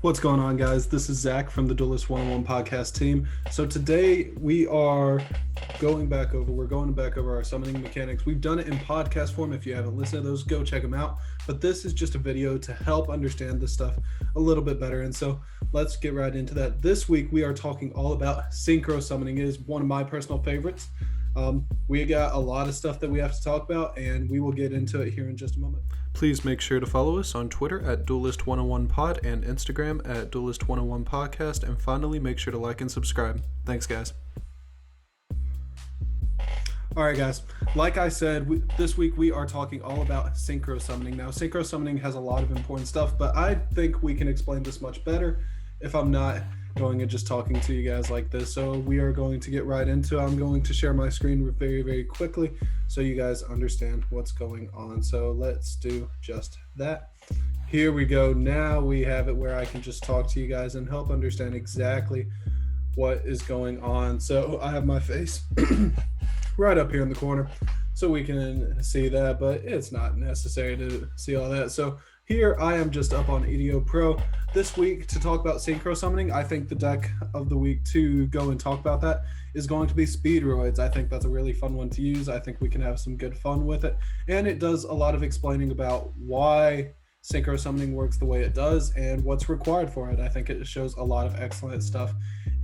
What's going on, guys? This is Zach from the Duelist 101 podcast team. So today we're going back over our summoning mechanics. We've done it in podcast form. If you haven't listened to those, go check them out. But this is just a video to help understand this stuff a little bit better. And so let's get right into that. This week we are talking all about Synchro Summoning. It is one of my personal favorites. We got a lot of stuff that we have to talk about, and we will get into it here in just a moment. Please make sure to follow us on Twitter at Duelist101pod and Instagram at Duelist101podcast. And finally, make sure to like and subscribe. Thanks, guys. All right, guys. Like I said, this week we are talking all about Synchro Summoning. Now, Synchro Summoning has a lot of important stuff, but I think we can explain this much better if I'm not going and just talking to you guys like this. So we are going to get right into it. I'm going to share my screen very, very quickly so you guys understand what's going on. So let's do just that. Here we go. Now we have it where I can just talk to you guys and help understand exactly what is going on. So I have my face right up here in the corner so we can see that, but it's not necessary to see all that. So here I am just up on EDO Pro this week to talk about Synchro Summoning. I think the deck of the week to go and talk about that is going to be Speedroids. I think that's a really fun one to use. I think we can have some good fun with it. And it does a lot of explaining about why Synchro Summoning works the way it does and what's required for it. I think it shows a lot of excellent stuff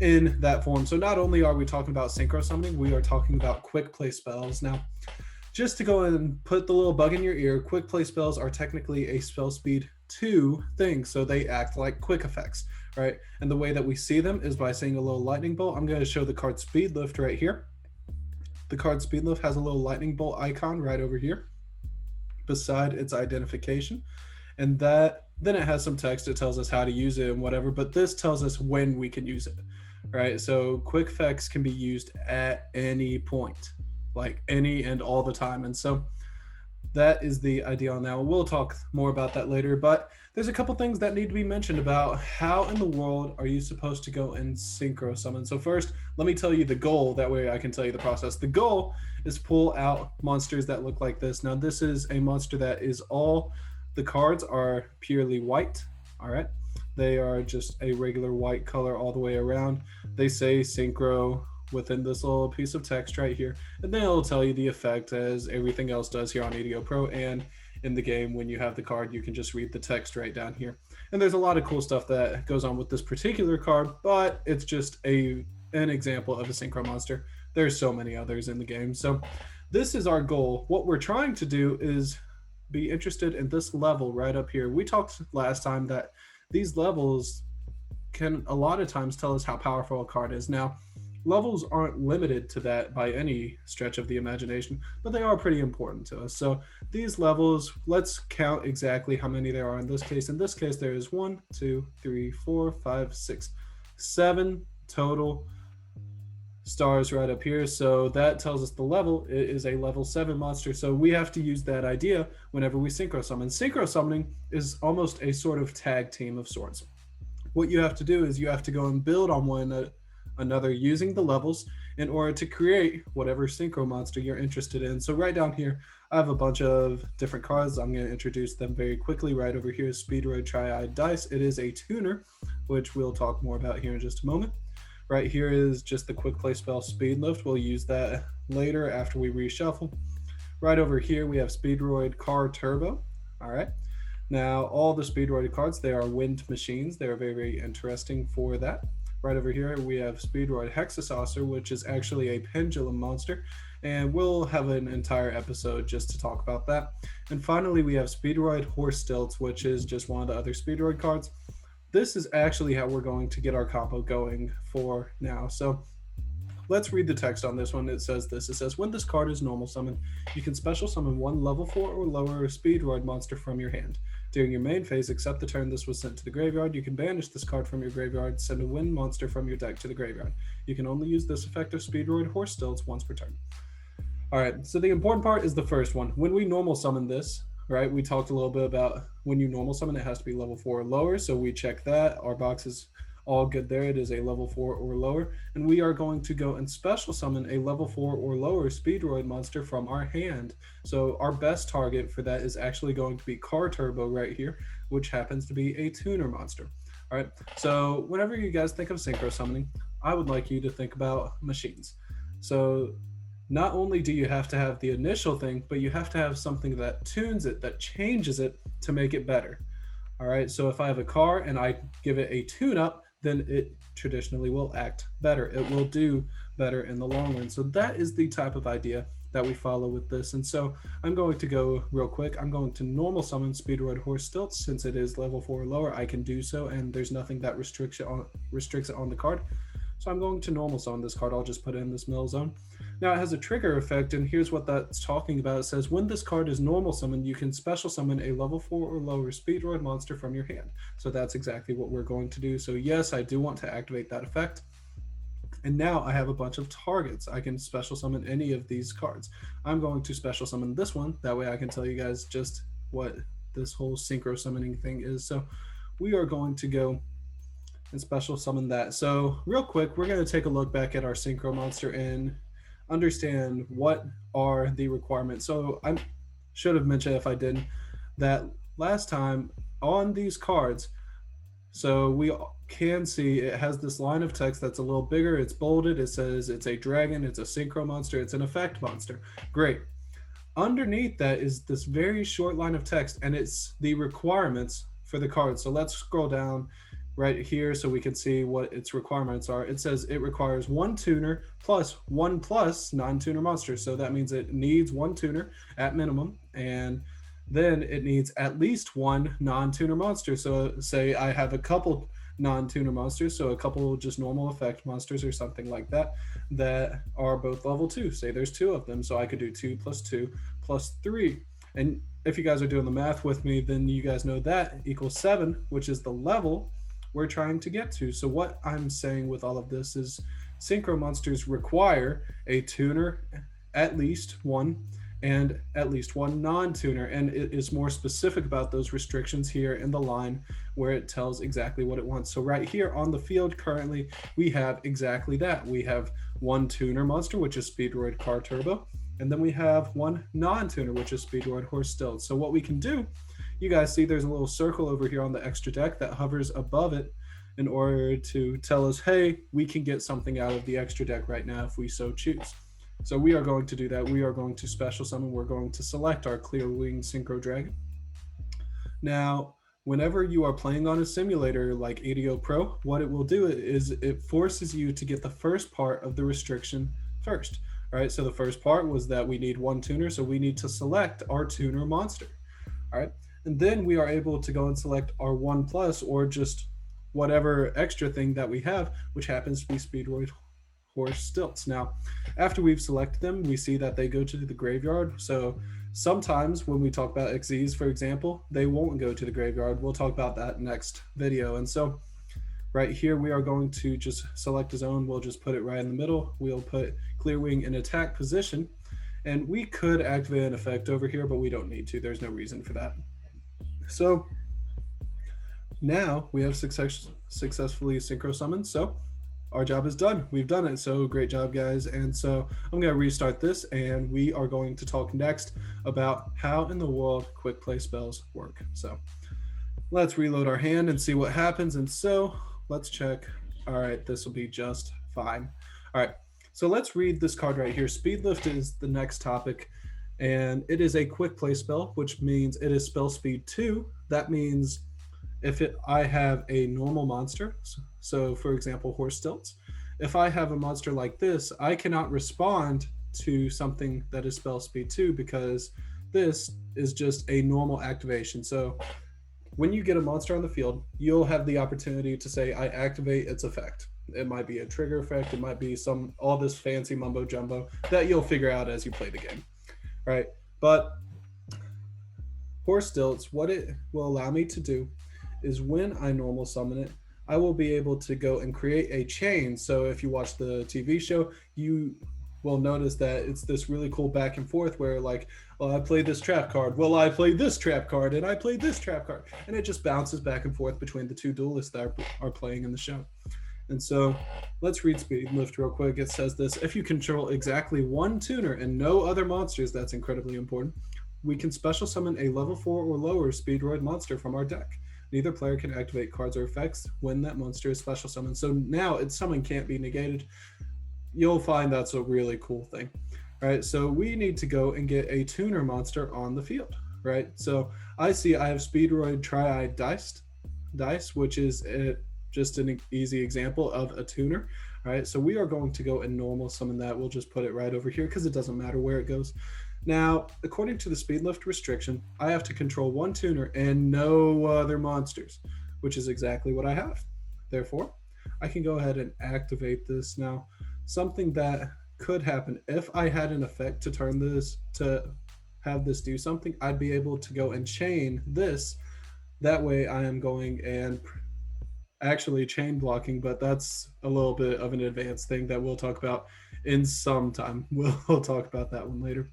in that form. So not only are we talking about Synchro Summoning, we are talking about quick play spells. Now, just to go and put the little bug in your ear, quick play spells are technically a spell speed 2 thing, so they act like quick effects, right? And the way that we see them is by seeing a little lightning bolt. I'm going to show the card Speed Lift right here. The card Speed Lift has a little lightning bolt icon right over here beside its identification, and then it has some text that tells us how to use it and whatever, but this tells us when we can use it, right? So quick effects can be used at any point, like any and all the time. And so that is the idea on that. We'll talk more about that later, but there's a couple things that need to be mentioned about how in the world are you supposed to go and synchro summon. So first, let me tell you the goal. That way I can tell you the process. The goal is pull out monsters that look like this. Now, this is a monster that is all the cards are purely white. All right. They are just a regular white color all the way around. They say synchro within this little piece of text right here, and then it'll tell you the effect as everything else does here on EDO Pro. And in the game, when you have the card, you can just read the text right down here. And there's a lot of cool stuff that goes on with this particular card, but it's just an example of a synchro monster. There's so many others in the game. So this is our goal. What we're trying to do is be interested in this level right up here. We talked last time that these levels can a lot of times tell us how powerful a card is. Now, levels aren't limited to that by any stretch of the imagination, but they are pretty important to us. So these levels, let's count exactly how many there are in this case. In this case, there is 1, 2, 3, 4, 5, 6, 7 total stars right up here. So that tells us the level. It is a level 7 monster. So we have to use that idea whenever we synchro summon. Synchro summoning is almost a sort of tag team of sorts. What you have to do is you have to go and build on one another using the levels in order to create whatever synchro monster you're interested in. So right down here, I have a bunch of different cards. I'm going to introduce them very quickly. Right over here is Speedroid Triad Dice. It is a tuner, which we'll talk more about here in just a moment. Right here is just the quick play spell Speed Lift. We'll use that later after we reshuffle. Right over here, we have Speedroid Car Turbo. All right. Now, all the Speedroid cards, they are wind machines. They are very, very interesting for that. Right over here, we have Speedroid Hexasaucer, which is actually a pendulum monster, and we'll have an entire episode just to talk about that. And finally, we have Speedroid Horse Stilts, which is just one of the other Speedroid cards. This is actually how we're going to get our combo going for now. So let's read the text on this one. It says this. It says, when this card is normal summoned, you can special summon one level 4 or lower Speedroid monster from your hand. During your main phase, except the turn this was sent to the graveyard, you can banish this card from your graveyard, send a wind monster from your deck to the graveyard. You can only use this effect of Speedroid Horse Stilts once per turn. All right, so the important part is the first one. When we normal summon this, right, we talked a little bit about when you normal summon, it has to be level 4 or lower, so we check that. Our box is all good there. It is a level 4 or lower, and we are going to go and special summon a level 4 or lower Speedroid monster from our hand. So our best target for that is actually going to be Car Turbo right here, which happens to be a tuner monster. All right. So whenever you guys think of synchro summoning, I would like you to think about machines. So not only do you have to have the initial thing, but you have to have something that tunes it, that changes it to make it better. All right. So if I have a car and I give it a tune up, then it traditionally will act better. It will do better in the long run. So that is the type of idea that we follow with this. And so I'm going to go real quick. I'm going to normal summon Speedroid Horse Stilts. Since it is level 4 or lower, I can do so, and there's nothing that restricts it on the card. So I'm going to normal summon this card. I'll just put it in this middle zone. Now it has a trigger effect, and here's what that's talking about. It says when this card is normal summoned, you can special summon a level 4 or lower Speedroid monster from your hand. So that's exactly what we're going to do. So yes, I do want to activate that effect. And now I have a bunch of targets. I can special summon any of these cards. I'm going to special summon this one. That way I can tell you guys just what this whole synchro summoning thing is. So we are going to go and special summon that. So real quick, we're going to take a look back at our synchro monster and understand what are the requirements. So I should have mentioned, if I didn't, that last time on these cards, so we can see it has this line of text that's a little bigger. It's bolded. It says it's a dragon, it's a synchro monster, it's an effect monster. Great. Underneath that is this very short line of text, and it's the requirements for the card. So let's scroll down right here so we can see what its requirements are. It says it requires 1 tuner plus 1 plus non-tuner monster. So that means it needs 1 tuner at minimum, and then it needs at least 1 non-tuner monster. So say I have a couple non-tuner monsters, so a couple just normal effect monsters or something like that, that are both level 2. Say there's 2 of them, so I could do 2 plus 2 plus 3. And if you guys are doing the math with me, then you guys know that equals 7, which is the level we're trying to get to. So what I'm saying with all of this is synchro monsters require a tuner, at least 1, and at least 1 non-tuner, and it is more specific about those restrictions here in the line where it tells exactly what it wants. So right here on the field currently, we have exactly that. We have 1 tuner monster, which is Speedroid Car Turbo, and then we have 1 non-tuner, which is Speedroid Horse Stilt. So what we can do, you guys see there's a little circle over here on the extra deck that hovers above it in order to tell us, hey, we can get something out of the extra deck right now if we so choose. So we are going to do that. We are going to special summon. We're going to select our Clear Wing Synchro Dragon. Now, whenever you are playing on a simulator like ADO Pro, what it will do is it forces you to get the first part of the restriction first. All right, so the first part was that we need 1 tuner, so we need to select our tuner monster. All right, and then we are able to go and select our 1 plus or just whatever extra thing that we have, which happens to be Speedroid Horse Stilts. Now, after we've selected them, we see that they go to the graveyard. So sometimes when we talk about XZs, for example, they won't go to the graveyard. We'll talk about that next video. And so right here, we are going to just select a zone. We'll just put it right in the middle. We'll put Clear Wing in attack position. And we could activate an effect over here, but we don't need to. There's no reason for that. So now we have successfully synchro summoned. So our job is done. We've done it. So great job, guys. And so I'm going to restart this, and we are going to talk next about how in the world quick play spells work. So let's reload our hand and see what happens. And so let's check. All right, this will be just fine. All right, so let's read this card right here. Speed Lift is the next topic, and it is a quick play spell, which means it is spell speed 2. That means if I have a normal monster, so for example, Horse Stilts, if I have a monster like this, I cannot respond to something that is spell speed 2 because this is just a normal activation. So when you get a monster on the field, you'll have the opportunity to say, I activate its effect. It might be a trigger effect. It might be all this fancy mumbo jumbo that you'll figure out as you play the game, right? But Horse Stilts, what it will allow me to do is when I normal summon it, I will be able to go and create a chain. So if you watch the TV show, you will notice that it's this really cool back and forth where like, well, I played this trap card. Well, I played this trap card and I played this trap card. And it just bounces back and forth between the 2 duelists that are playing in the show. And so let's read Speed Lift real quick. It says this: if you control exactly 1 tuner and no other monsters, that's incredibly important, we can special summon a level 4 or lower Speedroid monster from our deck. Neither player can activate cards or effects when that monster is special summoned. So now its summon can't be negated. You'll find that's a really cool thing. Right, so we need to go and get a tuner monster on the field. Right, so I see I have Speedroid Triad Dice, which is just an easy example of a tuner. All right, so we are going to go and normal summon that. We'll just put it right over here because it doesn't matter where it goes. Now, according to the speed lift restriction, I have to control one tuner and no other monsters, which is exactly what I have. Therefore, I can go ahead and activate this now. Something that could happen if I had an effect to turn this to have this do something, I'd be able to go and chain this. That way I am going and actually chain blocking, but that's a little bit of an advanced thing that we'll talk about in some time. We'll talk about that one later.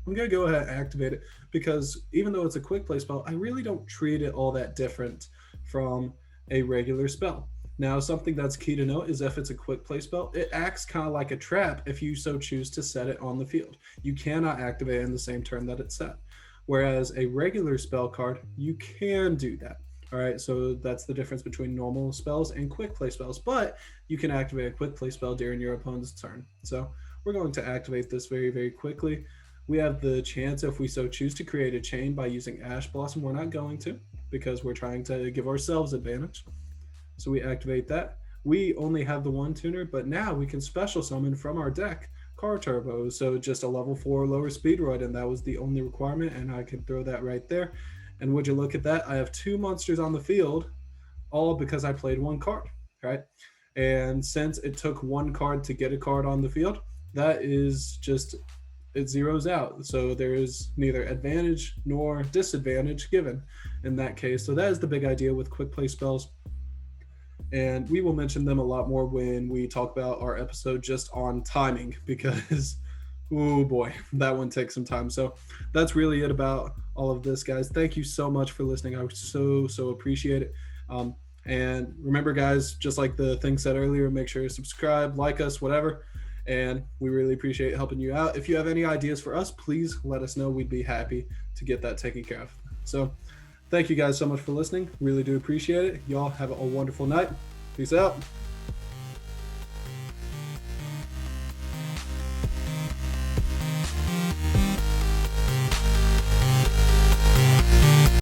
I'm going to go ahead and activate it because even though it's a quick play spell, I really don't treat it all that different from a regular spell. Now, something that's key to note is if it's a quick play spell, it acts kind of like a trap if you so choose to set it on the field. You cannot activate it in the same turn that it's set. Whereas a regular spell card, you can do that. All right, so that's the difference between normal spells and quick play spells, but you can activate a quick play spell during your opponent's turn. So we're going to activate this very, very quickly. We have the chance, if we so choose, to create a chain by using Ash Blossom. We're not going to because we're trying to give ourselves advantage. So we activate that. We only have the one tuner, but now we can special summon from our deck Car Turbo. So just a level 4 lower Speedroid, and that was the only requirement, and I can throw that right there. And would you look at that? I have 2 monsters on the field, all because I played 1 card, right? And since it took 1 card to get a card on the field, that is just, it zeroes out. So there is neither advantage nor disadvantage given in that case. So that is the big idea with quick play spells. And we will mention them a lot more when we talk about our episode just on timing, because oh boy, that one takes some time. So that's really it about all of this, guys. Thank you so much for listening. I so appreciate it. And remember, guys, just like the thing said earlier, make sure to subscribe, like us, whatever. And we really appreciate helping you out. If you have any ideas for us, please let us know. We'd be happy to get that taken care of. So thank you guys so much for listening. Really do appreciate it. Y'all have a wonderful night. Peace out.